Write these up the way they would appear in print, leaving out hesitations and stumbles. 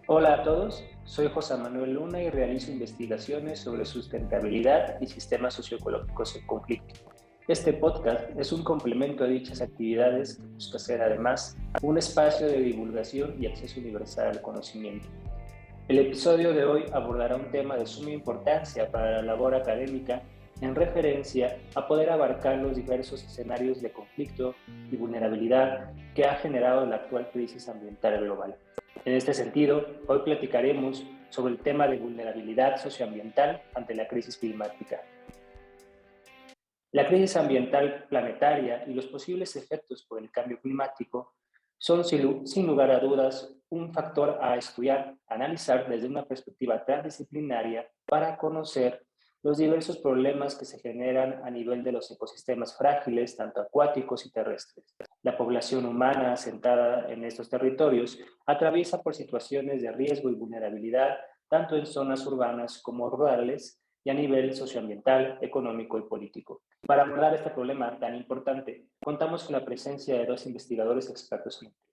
Hola a todos, soy José Manuel Luna y realizo investigaciones sobre sustentabilidad y sistemas socioecológicos en conflicto. Este podcast es un complemento a dichas actividades que busca ser además un espacio de divulgación y acceso universal al conocimiento. El episodio de hoy abordará un tema de suma importancia para la labor académica en referencia a poder abarcar los diversos escenarios de conflicto y vulnerabilidad que ha generado la actual crisis ambiental global. En este sentido, hoy platicaremos sobre el tema de vulnerabilidad socioambiental ante la crisis climática. La crisis ambiental planetaria y los posibles efectos por el cambio climático son, sin lugar a dudas, un factor a estudiar, analizar desde una perspectiva transdisciplinaria para conocer los diversos problemas que se generan a nivel de los ecosistemas frágiles, tanto acuáticos y terrestres. La población humana asentada en estos territorios atraviesa por situaciones de riesgo y vulnerabilidad, tanto en zonas urbanas como rurales, y a nivel socioambiental, económico y político. Para abordar este problema tan importante, contamos con la presencia de dos investigadores expertos en el tema.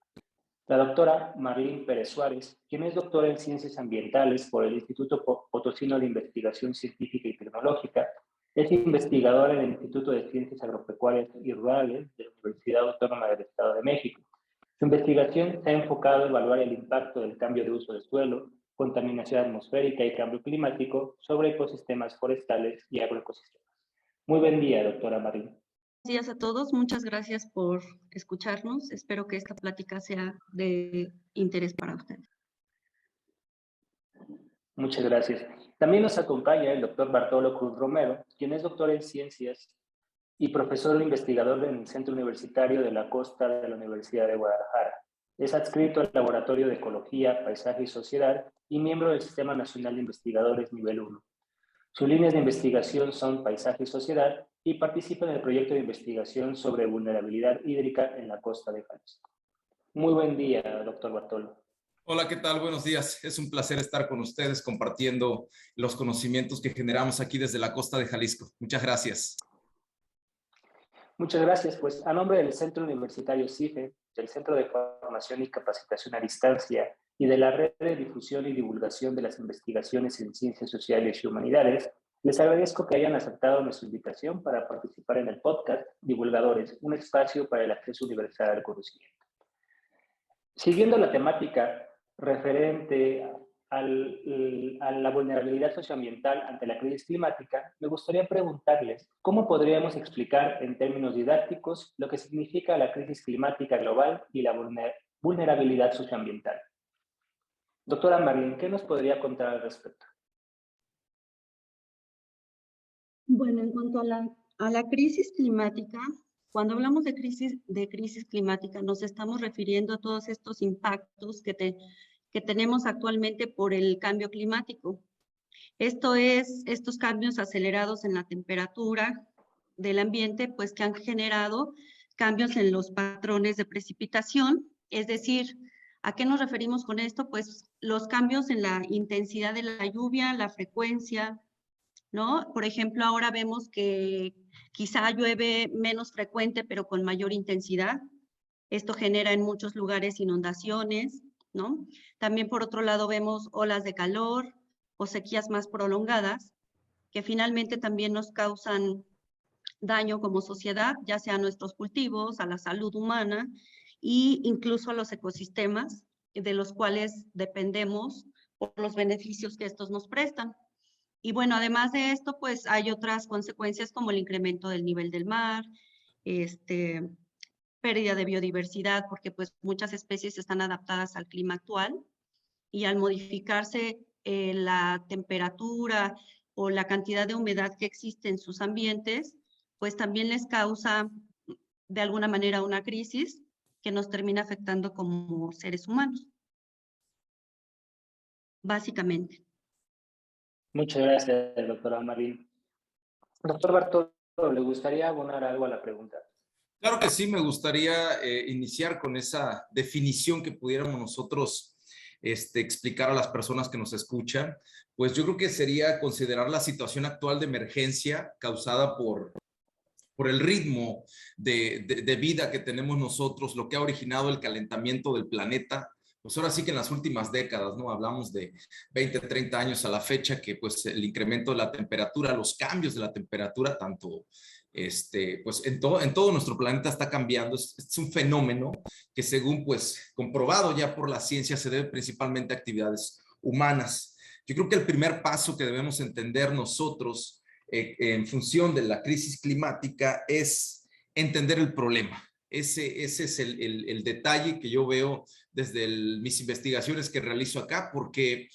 La doctora Marlene Pérez Suárez, quien es doctora en Ciencias Ambientales por el Instituto Potosino de Investigación Científica y Tecnológica, es investigadora en el Instituto de Ciencias Agropecuarias y Rurales de la Universidad Autónoma del Estado de México. Su investigación se ha enfocado a evaluar el impacto del cambio de uso del suelo, contaminación atmosférica y cambio climático sobre ecosistemas forestales y agroecosistemas. Muy buen día, doctora Marín. Buenos días a todos, muchas gracias por escucharnos. Espero que esta plática sea de interés para ustedes. Muchas gracias. También nos acompaña el doctor Bartolo Cruz Romero, quien es doctor en Ciencias y profesor investigador en el Centro Universitario de la Costa de la Universidad de Guadalajara. Es adscrito al Laboratorio de Ecología, Paisaje y Sociedad y miembro del Sistema Nacional de Investigadores Nivel 1. Sus líneas de investigación son Paisaje y Sociedad y participa en el proyecto de investigación sobre vulnerabilidad hídrica en la costa de Jalisco. Muy buen día, doctor Bartolo. Hola, ¿qué tal? Buenos días. Es un placer estar con ustedes compartiendo los conocimientos que generamos aquí desde la costa de Jalisco. Muchas gracias. Muchas gracias. Pues a nombre del Centro Universitario CIFE, del Centro de Formación y Capacitación a Distancia y de la Red de Difusión y Divulgación de las Investigaciones en Ciencias Sociales y Humanidades, les agradezco que hayan aceptado nuestra invitación para participar en el podcast Divulgadores, un espacio para el acceso universal al conocimiento. Siguiendo la temática referente a la vulnerabilidad socioambiental ante la crisis climática, me gustaría preguntarles cómo podríamos explicar en términos didácticos lo que significa la crisis climática global y la vulnerabilidad socioambiental. Doctora Marlene, ¿qué nos podría contar al respecto? Bueno, en cuanto a la crisis climática, cuando hablamos de crisis climática, nos estamos refiriendo a todos estos impactos que tenemos actualmente por el cambio climático. Esto es, estos cambios acelerados en la temperatura del ambiente, pues que han generado cambios en los patrones de precipitación, es decir, ¿a qué nos referimos con esto? Pues los cambios en la intensidad de la lluvia, la frecuencia, ¿no? Por ejemplo, ahora vemos que quizá llueve menos frecuente, pero con mayor intensidad. Esto genera en muchos lugares inundaciones, ¿no? También por otro lado vemos olas de calor o sequías más prolongadas, que finalmente también nos causan daño como sociedad, ya sea a nuestros cultivos, a la salud humana e incluso a los ecosistemas de los cuales dependemos por los beneficios que estos nos prestan. Y bueno, además de esto, pues hay otras consecuencias como el incremento del nivel del mar, pérdida de biodiversidad, porque pues muchas especies están adaptadas al clima actual y al modificarse la temperatura o la cantidad de humedad que existe en sus ambientes, pues también les causa de alguna manera una crisis que nos termina afectando como seres humanos, básicamente. Muchas gracias, doctora Marlene. Doctor Bartolo, ¿le gustaría abonar algo a la pregunta? Claro que sí, me gustaría iniciar con esa definición que pudiéramos nosotros explicar a las personas que nos escuchan. Pues yo creo que sería considerar la situación actual de emergencia causada por el ritmo de vida que tenemos nosotros, lo que ha originado el calentamiento del planeta pues ahora sí que en las últimas décadas, ¿no? Hablamos de 20, 30 años a la fecha, que pues el incremento de la temperatura, los cambios de la temperatura, tanto, pues en todo nuestro planeta está cambiando. Es un fenómeno que según pues comprobado ya por la ciencia se debe principalmente a actividades humanas. Yo creo que el primer paso que debemos entender nosotros en función de la crisis climática es entender el problema. Ese es el detalle que yo veo desde mis investigaciones que realizo acá, porque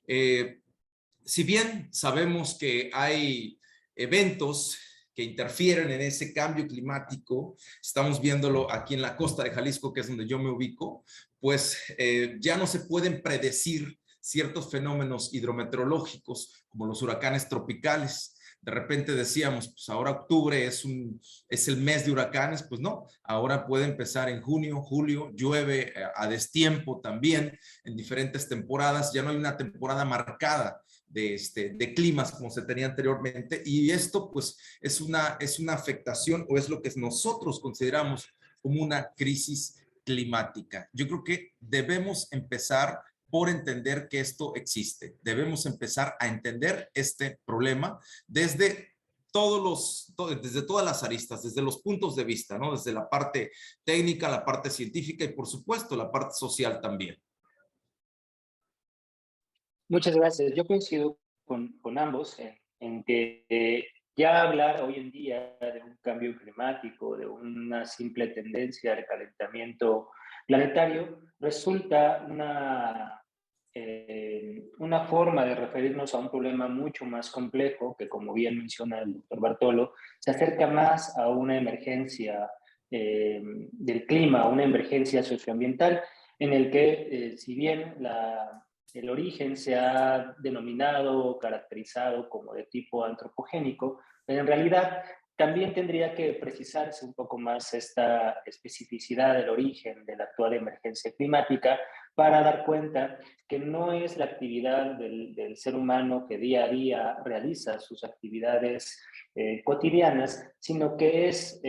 si bien sabemos que hay eventos que interfieren en ese cambio climático, estamos viéndolo aquí en la costa de Jalisco, que es donde yo me ubico, pues ya no se pueden predecir ciertos fenómenos hidrometeorológicos como los huracanes tropicales. De repente decíamos, pues ahora octubre es el mes de huracanes, pues no, ahora puede empezar en junio, julio, llueve a destiempo también en diferentes temporadas, ya no hay una temporada marcada de climas como se tenía anteriormente, y esto pues es una afectación, o es lo que nosotros consideramos como una crisis climática. Yo creo que debemos empezar por entender que esto existe. Debemos empezar a entender este problema desde desde todas las aristas, desde los puntos de vista, ¿no? Desde la parte técnica, la parte científica y por supuesto la parte social también. Muchas gracias. Yo coincido con ambos en que ya hablar hoy en día de un cambio climático, de una simple tendencia al calentamiento planetario, resulta una forma de referirnos a un problema mucho más complejo que, como bien menciona el doctor Bartolo, se acerca más a una emergencia del clima, una emergencia socioambiental, en el que, si bien el origen se ha denominado o caracterizado como de tipo antropogénico, pero en realidad también tendría que precisarse un poco más esta especificidad del origen de la actual emergencia climática para dar cuenta que no es la actividad del ser humano que día a día realiza sus actividades cotidianas, sino que es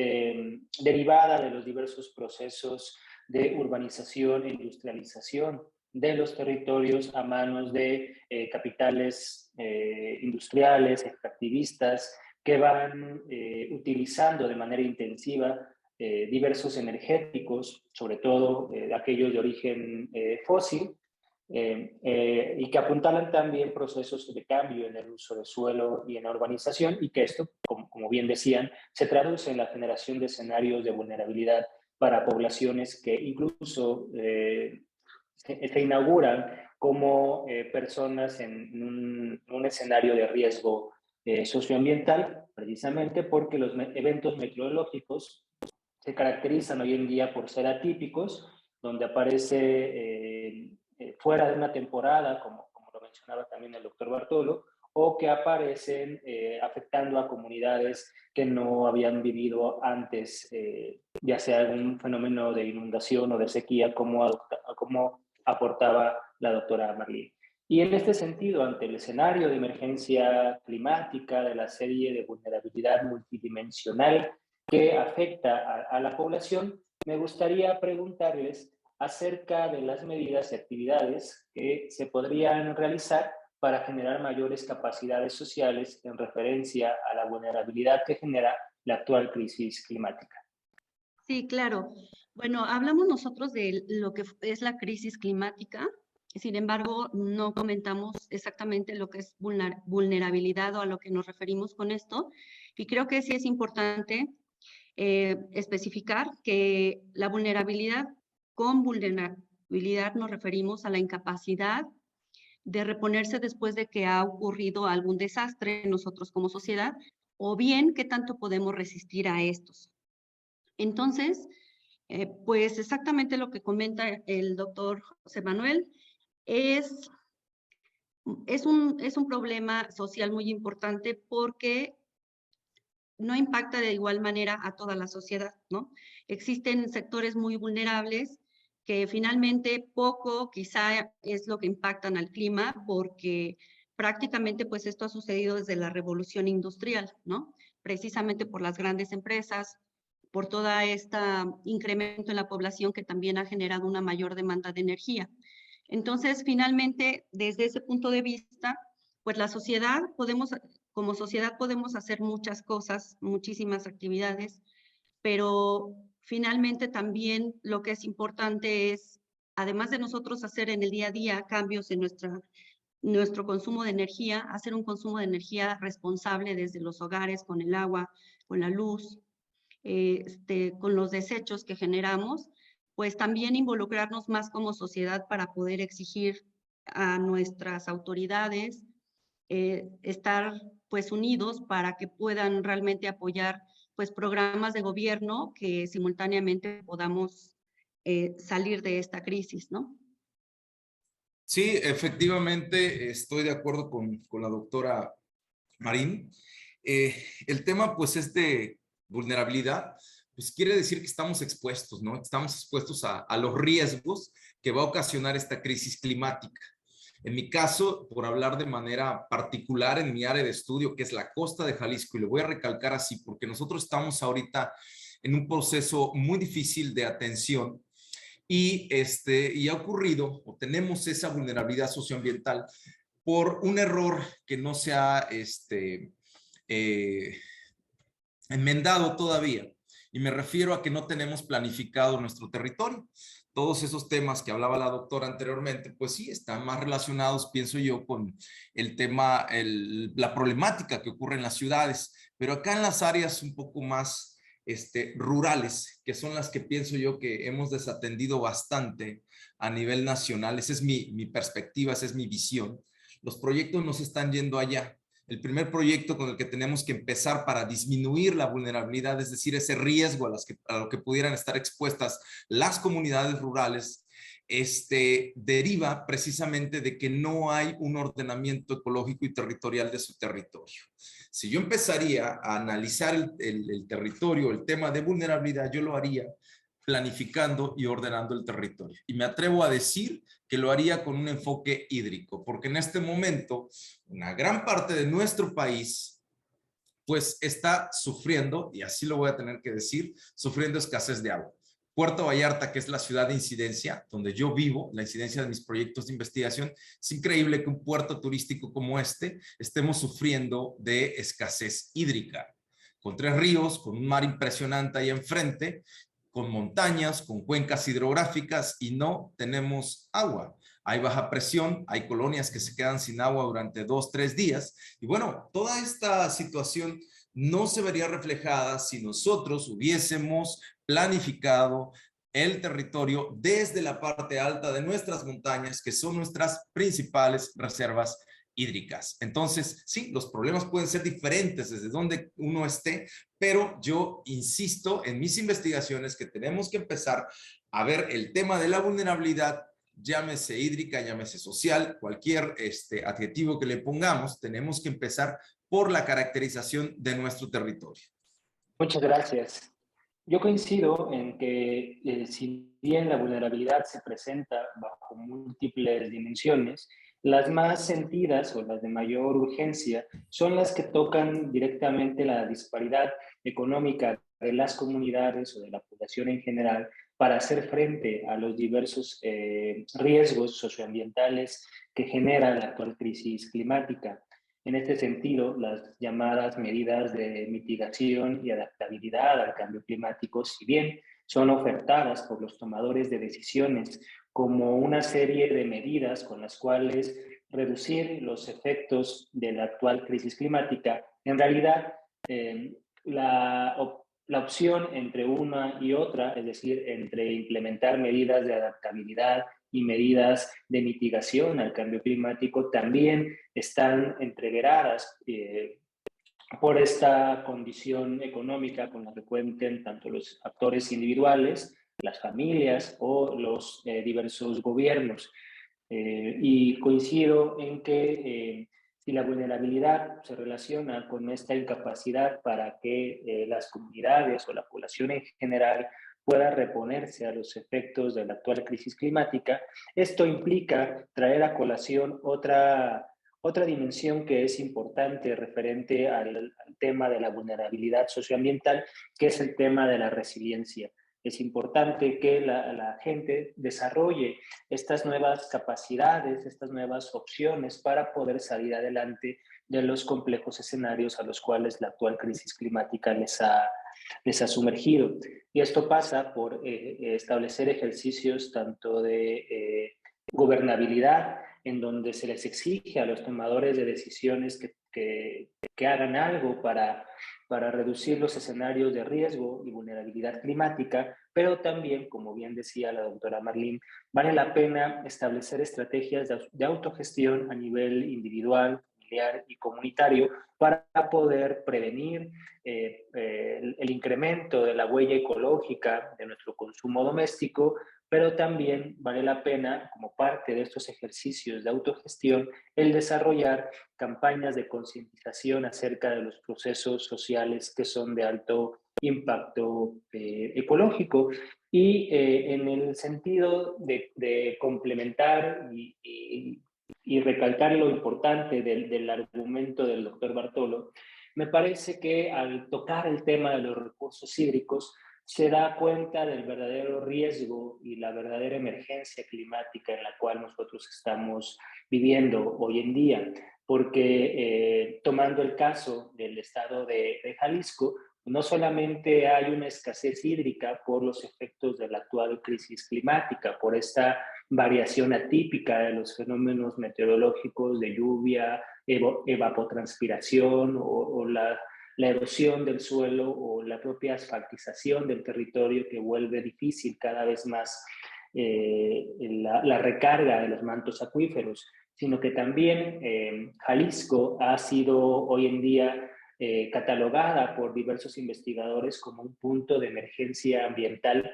derivada de los diversos procesos de urbanización e industrialización de los territorios a manos de capitales industriales, extractivistas, que van utilizando de manera intensiva diversos energéticos, sobre todo aquellos de origen fósil, y que apuntalan también procesos de cambio en el uso del suelo y en la urbanización, y que esto, como bien decían, se traduce en la generación de escenarios de vulnerabilidad para poblaciones que incluso se inauguran como personas en un escenario de riesgo socioambiental, precisamente porque los eventos meteorológicos se caracterizan hoy en día por ser atípicos, donde aparece fuera de una temporada, como lo mencionaba también el doctor Bartolo, o que aparecen afectando a comunidades que no habían vivido antes, ya sea algún fenómeno de inundación o de sequía, como aportaba la doctora Marlene. Y en este sentido, ante el escenario de emergencia climática, de la serie de vulnerabilidad multidimensional que afecta a la población, me gustaría preguntarles acerca de las medidas y actividades que se podrían realizar para generar mayores capacidades sociales en referencia a la vulnerabilidad que genera la actual crisis climática. Sí, claro. Bueno, hablamos nosotros de lo que es la crisis climática, sin embargo, no comentamos exactamente lo que es vulnerabilidad o a lo que nos referimos con esto, y creo que sí es importante especificar que la vulnerabilidad, con vulnerabilidad nos referimos a la incapacidad de reponerse después de que ha ocurrido algún desastre nosotros como sociedad, o bien qué tanto podemos resistir a estos. Entonces, pues exactamente lo que comenta el doctor José Manuel es un problema social muy importante porque no impacta de igual manera a toda la sociedad, ¿no? Existen sectores muy vulnerables que finalmente poco quizá es lo que impactan al clima porque prácticamente pues esto ha sucedido desde la revolución industrial, ¿no? Precisamente por las grandes empresas por todo este incremento en la población que también ha generado una mayor demanda de energía. Entonces, finalmente, desde ese punto de vista, pues la sociedad como sociedad podemos hacer muchas cosas, muchísimas actividades, pero finalmente también lo que es importante es, además de nosotros hacer en el día a día cambios en nuestro consumo de energía, hacer un consumo de energía responsable desde los hogares, con el agua, con la luz, con los desechos que generamos, pues también involucrarnos más como sociedad para poder exigir a nuestras autoridades, estar pues unidos para que puedan realmente apoyar pues programas de gobierno que simultáneamente podamos salir de esta crisis, ¿no? Sí, efectivamente, estoy de acuerdo con la doctora Marín. El tema, pues, es de vulnerabilidad, pues quiere decir que estamos expuestos, ¿no? Estamos expuestos a los riesgos que va a ocasionar esta crisis climática. En mi caso, por hablar de manera particular en mi área de estudio, que es la costa de Jalisco, y lo voy a recalcar así, porque nosotros estamos ahorita en un proceso muy difícil de atención y ha ocurrido, o tenemos esa vulnerabilidad socioambiental por un error que no se ha eh, enmendado todavía. Y me refiero a que no tenemos planificado nuestro territorio. Todos esos temas que hablaba la doctora anteriormente, pues sí, están más relacionados, pienso yo, con el tema, la problemática que ocurre en las ciudades, pero acá en las áreas un poco más rurales, que son las que pienso yo que hemos desatendido bastante a nivel nacional. Esa es mi perspectiva, esa es mi visión. Los proyectos nos están yendo allá. El primer proyecto con el que tenemos que empezar para disminuir la vulnerabilidad, es decir, ese riesgo a lo que pudieran estar expuestas las comunidades rurales, deriva precisamente de que no hay un ordenamiento ecológico y territorial de su territorio. Si yo empezaría a analizar el territorio, el tema de vulnerabilidad, yo lo haría planificando y ordenando el territorio. Y me atrevo a decir que lo haría con un enfoque hídrico, porque en este momento una gran parte de nuestro país pues está sufriendo, y así lo voy a tener que decir, sufriendo escasez de agua. Puerto Vallarta, que es la ciudad de incidencia, donde yo vivo, la incidencia de mis proyectos de investigación, es increíble que un puerto turístico como este estemos sufriendo de escasez hídrica, con 3 ríos, con un mar impresionante ahí enfrente, con montañas, con cuencas hidrográficas y no tenemos agua. Hay baja presión, hay colonias que se quedan sin agua durante 2, 3 días. Y bueno, toda esta situación no se vería reflejada si nosotros hubiésemos planificado el territorio desde la parte alta de nuestras montañas, que son nuestras principales reservas hídricas. Entonces, sí, los problemas pueden ser diferentes desde donde uno esté, pero yo insisto en mis investigaciones que tenemos que empezar a ver el tema de la vulnerabilidad, llámese hídrica, llámese social, cualquier adjetivo que le pongamos, tenemos que empezar por la caracterización de nuestro territorio. Muchas gracias. Yo coincido en que si bien la vulnerabilidad se presenta bajo múltiples dimensiones, las más sentidas o las de mayor urgencia son las que tocan directamente la disparidad económica de las comunidades o de la población en general para hacer frente a los diversos riesgos socioambientales que genera la actual crisis climática. En este sentido, las llamadas medidas de mitigación y adaptabilidad al cambio climático, si bien son ofertadas por los tomadores de decisiones como una serie de medidas con las cuales reducir los efectos de la actual crisis climática, en realidad la opción entre una y otra, es decir, entre implementar medidas de adaptabilidad y medidas de mitigación al cambio climático, también están entreveradas por esta condición económica con la que cuenten tanto los actores individuales, las familias o los diversos gobiernos. Y coincido en que si la vulnerabilidad se relaciona con esta incapacidad para que las comunidades o la población en general pueda reponerse a los efectos de la actual crisis climática, esto implica traer a colación Otra dimensión que es importante referente al tema de la vulnerabilidad socioambiental, que es el tema de la resiliencia. Es importante que la gente desarrolle estas nuevas capacidades, estas nuevas opciones para poder salir adelante de los complejos escenarios a los cuales la actual crisis climática les ha sumergido. Y esto pasa por establecer ejercicios tanto de gobernabilidad, en donde se les exige a los tomadores de decisiones que hagan algo para reducir los escenarios de riesgo y vulnerabilidad climática, pero también, como bien decía la doctora Marlene, vale la pena establecer estrategias de autogestión a nivel individual, familiar y comunitario para poder prevenir el incremento de la huella ecológica de nuestro consumo doméstico, pero también vale la pena, como parte de estos ejercicios de autogestión, el desarrollar campañas de concientización acerca de los procesos sociales que son de alto impacto ecológico. Y en el sentido de complementar y recalcar lo importante del argumento del doctor Bartolo, me parece que al tocar el tema de los recursos hídricos, se da cuenta del verdadero riesgo y la verdadera emergencia climática en la cual nosotros estamos viviendo hoy en día, porque tomando el caso del estado de Jalisco, no solamente hay una escasez hídrica por los efectos de la actual crisis climática, por esta variación atípica de los fenómenos meteorológicos de lluvia, evapotranspiración o la erosión del suelo o la propia asfaltización del territorio que vuelve difícil cada vez más la recarga de los mantos acuíferos, sino que también Jalisco ha sido hoy en día catalogada por diversos investigadores como un punto de emergencia ambiental,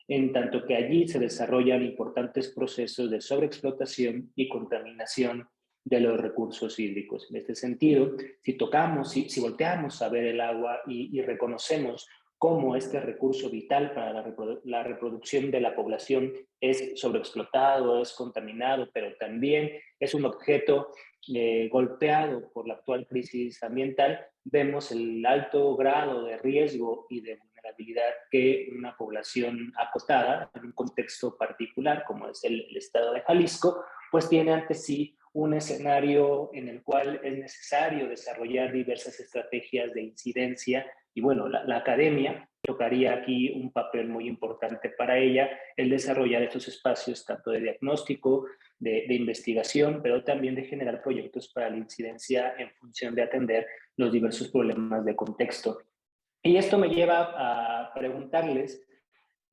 en tanto que allí se desarrollan importantes procesos de sobreexplotación y contaminación de los recursos hídricos. En este sentido, si volteamos a ver el agua y reconocemos cómo este recurso vital para la reproducción de la población es sobreexplotado, es contaminado, pero también es un objeto golpeado por la actual crisis ambiental, vemos el alto grado de riesgo y de vulnerabilidad que una población acotada en un contexto particular, como es el estado de Jalisco, pues tiene ante sí un escenario en el cual es necesario desarrollar diversas estrategias de incidencia y bueno, la academia tocaría aquí un papel muy importante para ella, el desarrollar estos espacios tanto de diagnóstico, de investigación, pero también de generar proyectos para la incidencia en función de atender los diversos problemas de contexto. Y esto me lleva a preguntarles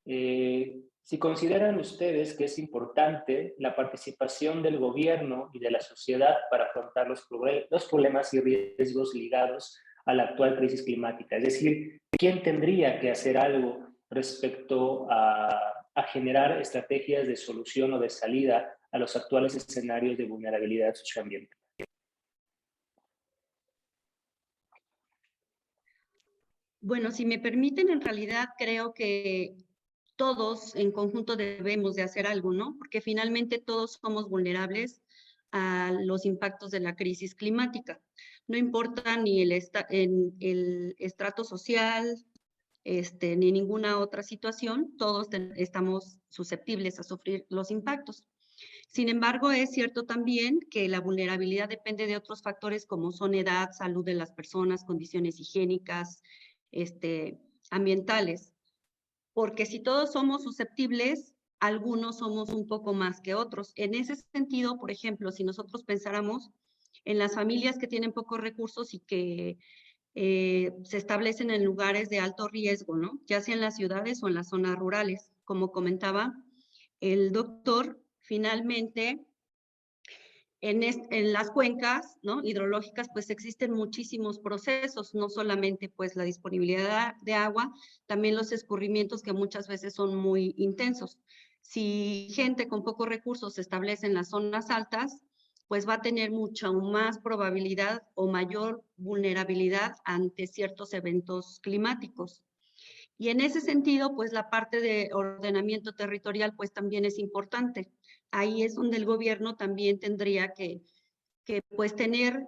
si consideran ustedes que es importante la participación del gobierno y de la sociedad para afrontar los problemas y riesgos ligados a la actual crisis climática. Es decir, ¿quién tendría que hacer algo respecto a generar estrategias de solución o de salida a los actuales escenarios de vulnerabilidad socioambiental? Bueno, si me permiten, en realidad creo que todos en conjunto debemos de hacer algo, ¿no? Porque finalmente todos somos vulnerables a los impactos de la crisis climática. No importa ni el estrato social, ni ninguna otra situación, todos estamos susceptibles a sufrir los impactos. Sin embargo, es cierto también que la vulnerabilidad depende de otros factores como son edad, salud de las personas, condiciones higiénicas, ambientales. Porque si todos somos susceptibles, algunos somos un poco más que otros. En ese sentido, por ejemplo, si nosotros pensáramos en las familias que tienen pocos recursos y que se establecen en lugares de alto riesgo, ¿no? Ya sea en las ciudades o en las zonas rurales. Como comentaba el doctor, finalmente en las cuencas, ¿no?, hidrológicas, pues existen muchísimos procesos, no solamente pues la disponibilidad de agua, también los escurrimientos que muchas veces son muy intensos. Si gente con pocos recursos se establece en las zonas altas, pues va a tener mucha más probabilidad o mayor vulnerabilidad ante ciertos eventos climáticos. Y en ese sentido, pues la parte de ordenamiento territorial, pues también es importante. Ahí es donde el gobierno también tendría que que pues tener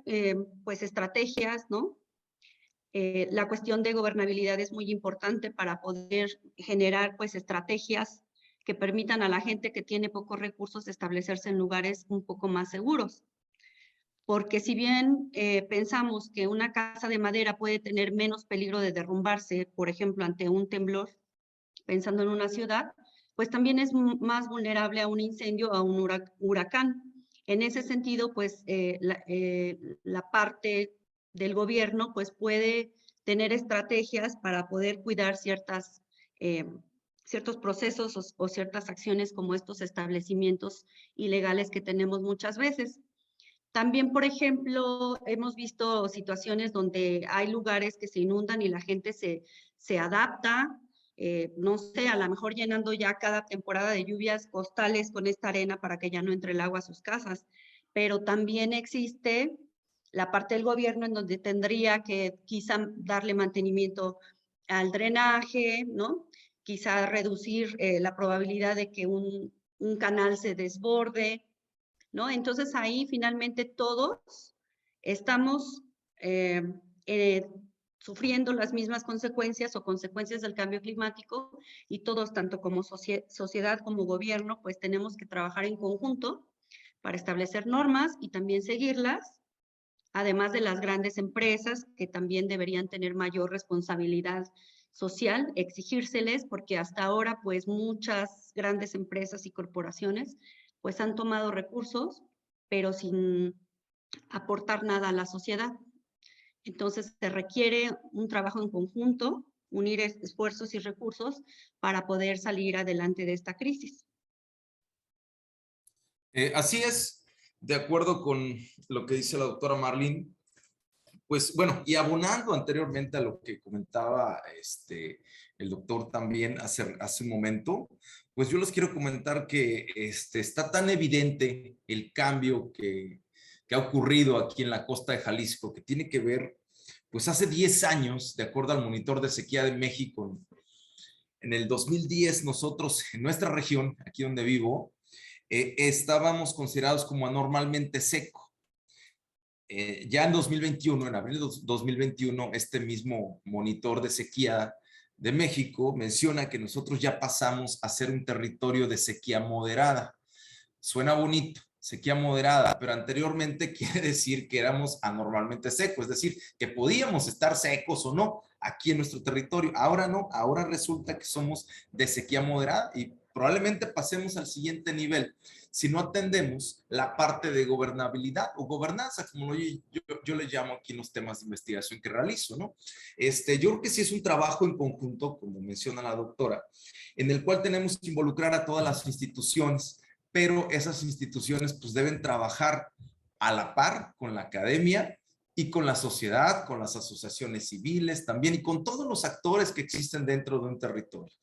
pues estrategias, ¿no? La cuestión de gobernabilidad es muy importante para poder generar pues estrategias que permitan a la gente que tiene pocos recursos establecerse en lugares un poco más seguros. Porque si bien pensamos que una casa de madera puede tener menos peligro de derrumbarse, por ejemplo, ante un temblor, pensando en una ciudad, pues también es más vulnerable a un incendio o a un huracán. En ese sentido, pues la parte del gobierno pues puede tener estrategias para poder cuidar ciertos procesos o ciertas acciones como estos establecimientos ilegales que tenemos muchas veces. También, por ejemplo, hemos visto situaciones donde hay lugares que se inundan y la gente se adapta, no sé, a lo mejor llenando ya cada temporada de lluvias costales con esta arena para que ya no entre el agua a sus casas. Pero también existe la parte del gobierno en donde tendría que quizá darle mantenimiento al drenaje, ¿no? Quizá reducir la probabilidad de que un canal se desborde, ¿no? Entonces ahí finalmente todos estamos sufriendo las mismas consecuencias o consecuencias del cambio climático y todos, tanto como sociedad como gobierno, pues tenemos que trabajar en conjunto para establecer normas y también seguirlas, además de las grandes empresas que también deberían tener mayor responsabilidad social, exigírseles, porque hasta ahora pues muchas grandes empresas y corporaciones pues han tomado recursos, pero sin aportar nada a la sociedad. Entonces se requiere un trabajo en conjunto, unir esfuerzos y recursos para poder salir adelante de esta crisis. Así es, de acuerdo con lo que dice la doctora Marlene, pues bueno, y abonando anteriormente a lo que comentaba el doctor también hace un momento, pues yo les quiero comentar que está tan evidente el cambio que ha ocurrido aquí en la costa de Jalisco, que tiene que ver, pues hace 10 años, de acuerdo al monitor de sequía de México, en el 2010 nosotros en nuestra región, aquí donde vivo, estábamos considerados como anormalmente seco. Ya en 2021, en abril de 2021, este mismo monitor de sequía de México menciona que nosotros ya pasamos a ser un territorio de sequía moderada. Suena bonito, sequía moderada, pero anteriormente quiere decir que éramos anormalmente secos, es decir, que podíamos estar secos o no aquí en nuestro territorio. Ahora no, ahora resulta que somos de sequía moderada y probablemente pasemos al siguiente nivel si no atendemos la parte de gobernabilidad o gobernanza, como yo le llamo aquí en los temas de investigación que realizo, ¿no? Yo creo que sí es un trabajo en conjunto, como menciona la doctora, en el cual tenemos que involucrar a todas las instituciones, pero esas instituciones pues deben trabajar a la par con la academia y con la sociedad, con las asociaciones civiles también y con todos los actores que existen dentro de un territorio.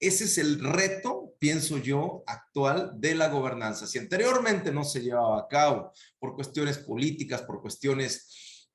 Ese es el reto, pienso yo, actual de la gobernanza. Si anteriormente no se llevaba a cabo por cuestiones políticas, por cuestiones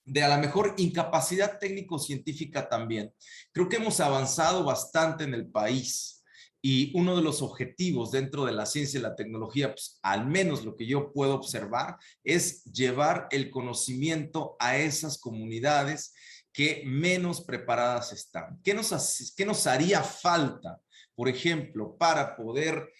de a lo mejor incapacidad técnico-científica también, creo que hemos avanzado bastante en el país. Y uno de los objetivos dentro de la ciencia y la tecnología, pues, al menos lo que yo puedo observar, es llevar el conocimiento a esas comunidades que menos preparadas están. ¿Qué nos haría falta, por ejemplo, para poder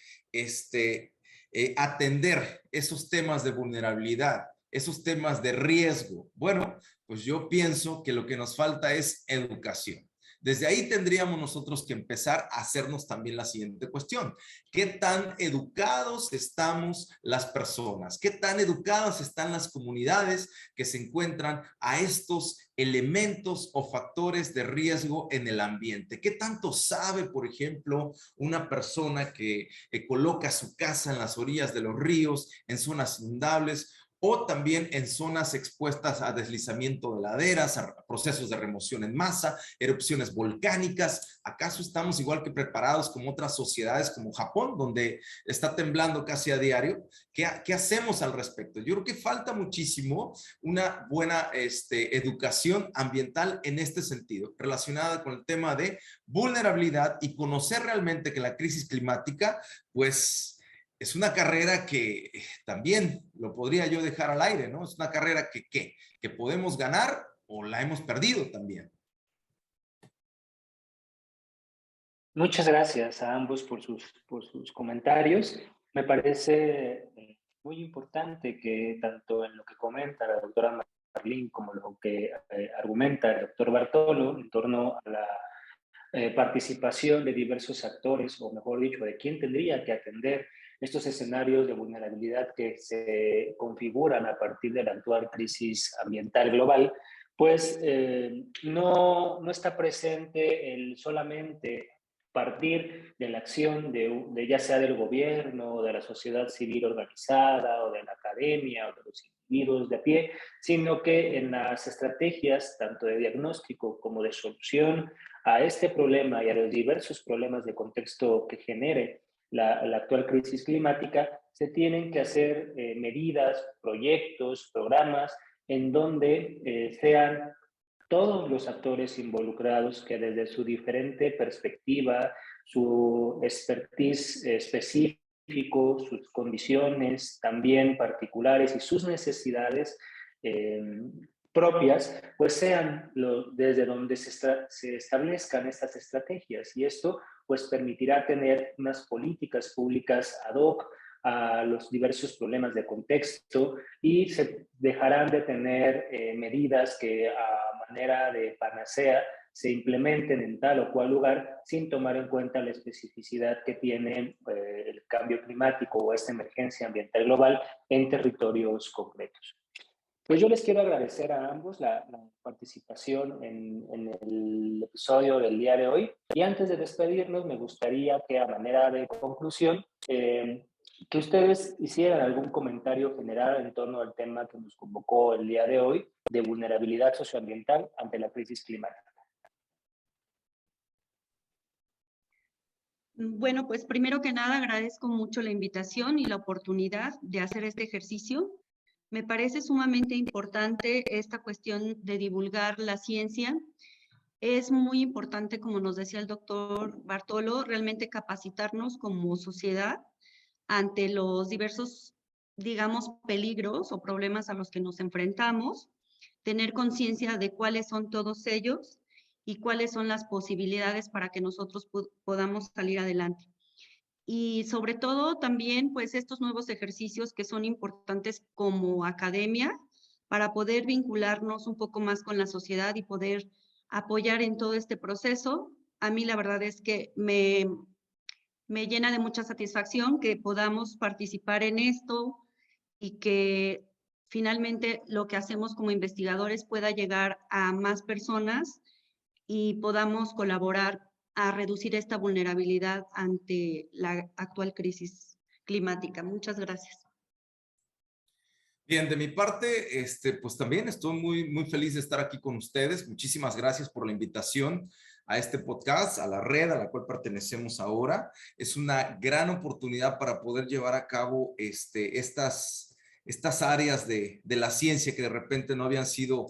atender esos temas de vulnerabilidad, esos temas de riesgo? Bueno, pues yo pienso que lo que nos falta es educación. Desde ahí tendríamos nosotros que empezar a hacernos también la siguiente cuestión. ¿Qué tan educados estamos las personas? ¿Qué tan educadas están las comunidades que se encuentran a estos elementos o factores de riesgo en el ambiente? ¿Qué tanto sabe, por ejemplo, una persona que coloca su casa en las orillas de los ríos, en zonas inundables, o también en zonas expuestas a deslizamiento de laderas, a procesos de remoción en masa, erupciones volcánicas? ¿Acaso estamos igual que preparados como otras sociedades como Japón, donde está temblando casi a diario? ¿Qué hacemos al respecto? Yo creo que falta muchísimo una buena educación ambiental en este sentido, relacionada con el tema de vulnerabilidad y conocer realmente que la crisis climática, pues, es una carrera que también lo podría yo dejar al aire, ¿no? Es una carrera que podemos ganar o la hemos perdido también. Muchas gracias a ambos por sus comentarios. Me parece muy importante que tanto en lo que comenta la doctora Marlene como lo que argumenta el doctor Bartolo en torno a la participación de diversos actores, o mejor dicho, de quién tendría que atender estos escenarios de vulnerabilidad que se configuran a partir de la actual crisis ambiental global, pues no está presente el solamente partir de la acción de ya sea del gobierno, o de la sociedad civil organizada, o de la academia, o de los individuos de a pie, sino que en las estrategias tanto de diagnóstico como de solución a este problema y a los diversos problemas de contexto que genere la actual crisis climática, se tienen que hacer medidas, proyectos, programas en donde sean todos los actores involucrados que desde su diferente perspectiva, su expertise específico, sus condiciones también particulares y sus necesidades propias, pues sean desde donde se establezcan estas estrategias. Y esto pues permitirá tener unas políticas públicas ad hoc a los diversos problemas de contexto y se dejarán de tener medidas que a manera de panacea se implementen en tal o cual lugar sin tomar en cuenta la especificidad que tiene el cambio climático o esta emergencia ambiental global en territorios concretos. Pues yo les quiero agradecer a ambos la participación en el episodio del día de hoy. Y antes de despedirnos, me gustaría que a manera de conclusión, que ustedes hicieran algún comentario general en torno al tema que nos convocó el día de hoy, de vulnerabilidad socioambiental ante la crisis climática. Bueno, pues primero que nada agradezco mucho la invitación y la oportunidad de hacer este ejercicio. Me parece sumamente importante esta cuestión de divulgar la ciencia. Es muy importante, como nos decía el doctor Bartolo, realmente capacitarnos como sociedad ante los diversos, digamos, peligros o problemas a los que nos enfrentamos, tener conciencia de cuáles son todos ellos y cuáles son las posibilidades para que nosotros podamos salir adelante. Y sobre todo también, pues, estos nuevos ejercicios que son importantes como academia para poder vincularnos un poco más con la sociedad y poder apoyar en todo este proceso. A mí la verdad es que me llena de mucha satisfacción que podamos participar en esto y que finalmente lo que hacemos como investigadores pueda llegar a más personas y podamos colaborar a reducir esta vulnerabilidad ante la actual crisis climática. Muchas gracias. Bien, de mi parte, pues también estoy muy feliz de estar aquí con ustedes. Muchísimas gracias por la invitación a este podcast, a la red a la cual pertenecemos ahora. Es una gran oportunidad para poder llevar a cabo estas áreas de la ciencia que de repente no habían sido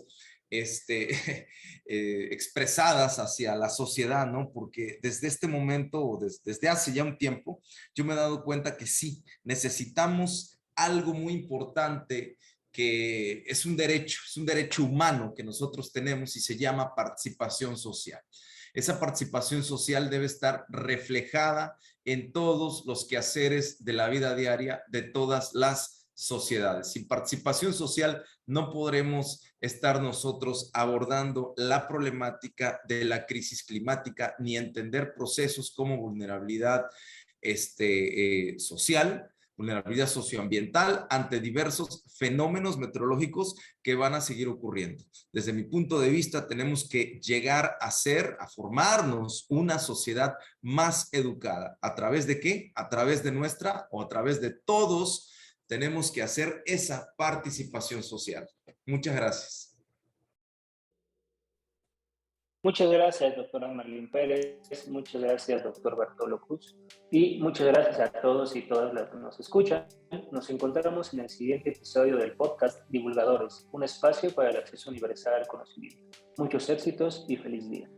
expresadas hacia la sociedad, ¿no? Porque desde este momento, o desde hace ya un tiempo, yo me he dado cuenta que sí, necesitamos algo muy importante que es un derecho humano que nosotros tenemos y se llama participación social. Esa participación social debe estar reflejada en todos los quehaceres de la vida diaria de todas las sociedades. Sin participación social no podremos estar nosotros abordando la problemática de la crisis climática ni entender procesos como vulnerabilidad social, vulnerabilidad socioambiental ante diversos fenómenos meteorológicos que van a seguir ocurriendo. Desde mi punto de vista, tenemos que llegar a formarnos una sociedad más educada. ¿A través de qué? A través de a través de todos, tenemos que hacer esa participación social. Muchas gracias. Muchas gracias, doctora Marlene Pérez, muchas gracias, doctor Bartolo Cruz, y muchas gracias a todos y todas las que nos escuchan. Nos encontramos en el siguiente episodio del podcast Divulgadores, un espacio para el acceso universal al conocimiento. Muchos éxitos y feliz día.